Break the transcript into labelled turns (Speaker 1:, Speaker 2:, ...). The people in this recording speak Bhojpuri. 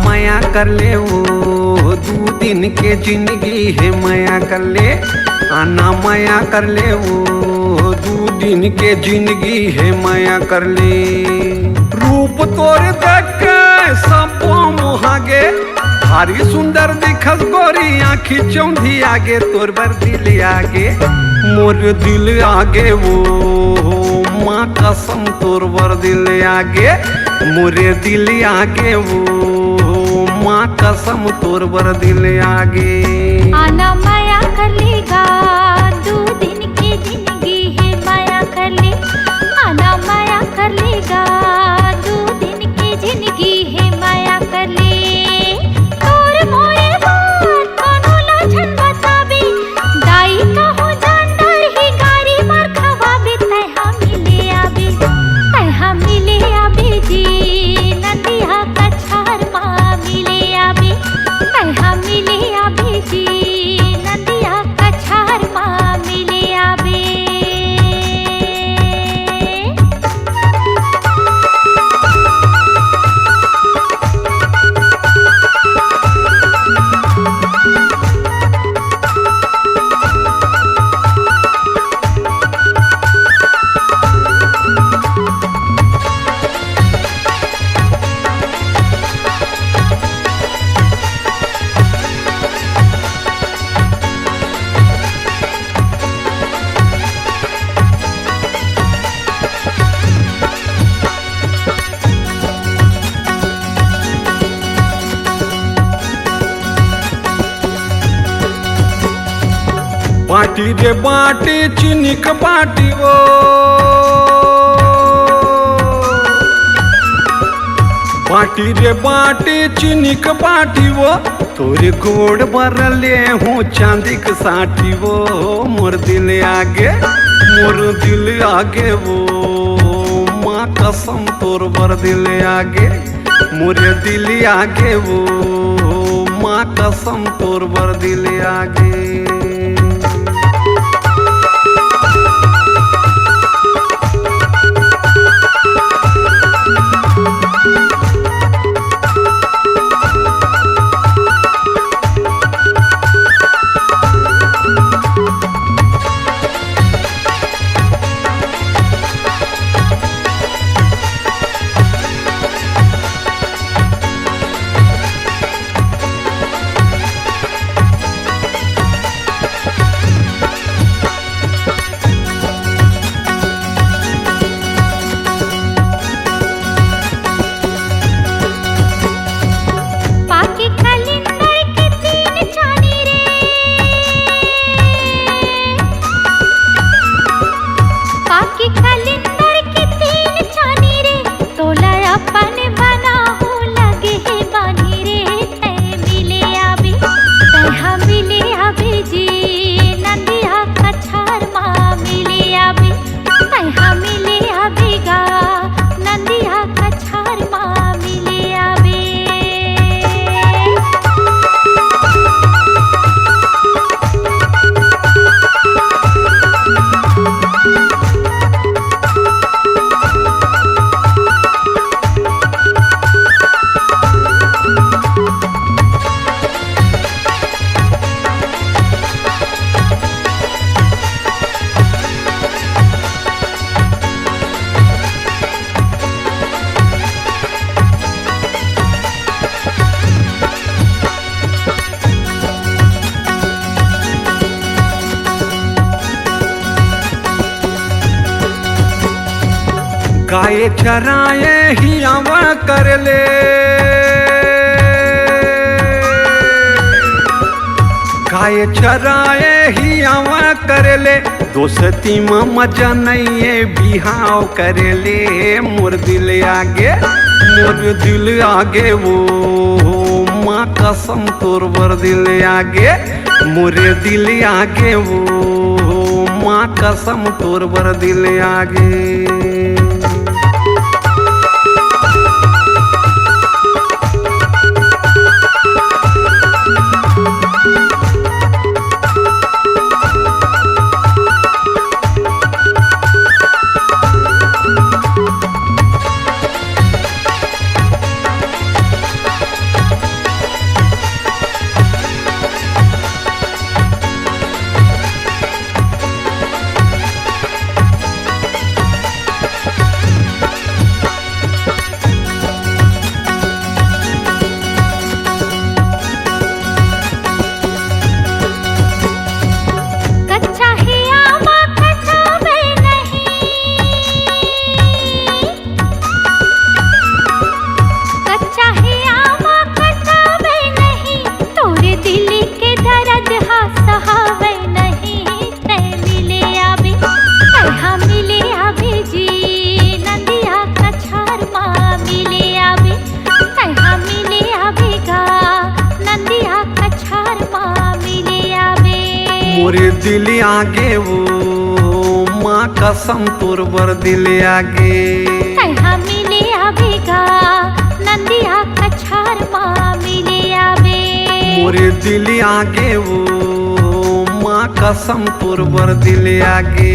Speaker 1: माया कर ले वो 2 दिन के जिंदगी है माया कर ले। आना माया कर ले वो 2 दिन के जिंदगी है माया कर ले। रूप तोर देख के सब मोहागे भारी सुंदर दिखस गोरी आँखी चौंधी आगे तोर बर दिल आगे मोर दिल आगे वो माँ कसम तोर बर दिल आगे मोरे दिल आगे वो माँ कसम तोर बर दिल आगे।
Speaker 2: आना माया कर लेगा 2 दिन की जिंदगी है माया कर ले। आना माया कर लेगा 2 दिन की जिंदगी है माया कर ले। तोर मोरे बात कोनो लक्षण बताबी दाई कहूँ जानदार ही गारी मार खवाबे तय हम मिले आबे जी नदिया कछार माँ मिले आबे तय हम मिले आबे जी नदिया कछार माँ मिले आबे।
Speaker 1: बाटी रे बाटी चिनिक बाटी वो बाटी रे बाटी चिनिक बाटी वो तोरे गोड़ बरले हूँ चांदी के साटी वो मोर दिल आगे वो माँ कसम तोर बर दिल आगे मोरे दिल आगे वो माँ कसम तोर बर दिल आगे। गाय चराए हियावा कर ले गाय चराए हियावा कर ले दोस्ती में मजा नहीं है बिहाव कर ले मोर दिल आगे वो माँ कसम तोर बर दिल आगे मोरे दिल आगे वो माँ कसम तोर बर दिल आगे। मोरे दिल आगे वो माँ कसम तोर बर दिल आगे
Speaker 2: तैहा मिले आवेगा नंदिया कछार माँ मिले आवे
Speaker 1: मोरे दिल आगे वो माँ कसम तोर बर दिल आगे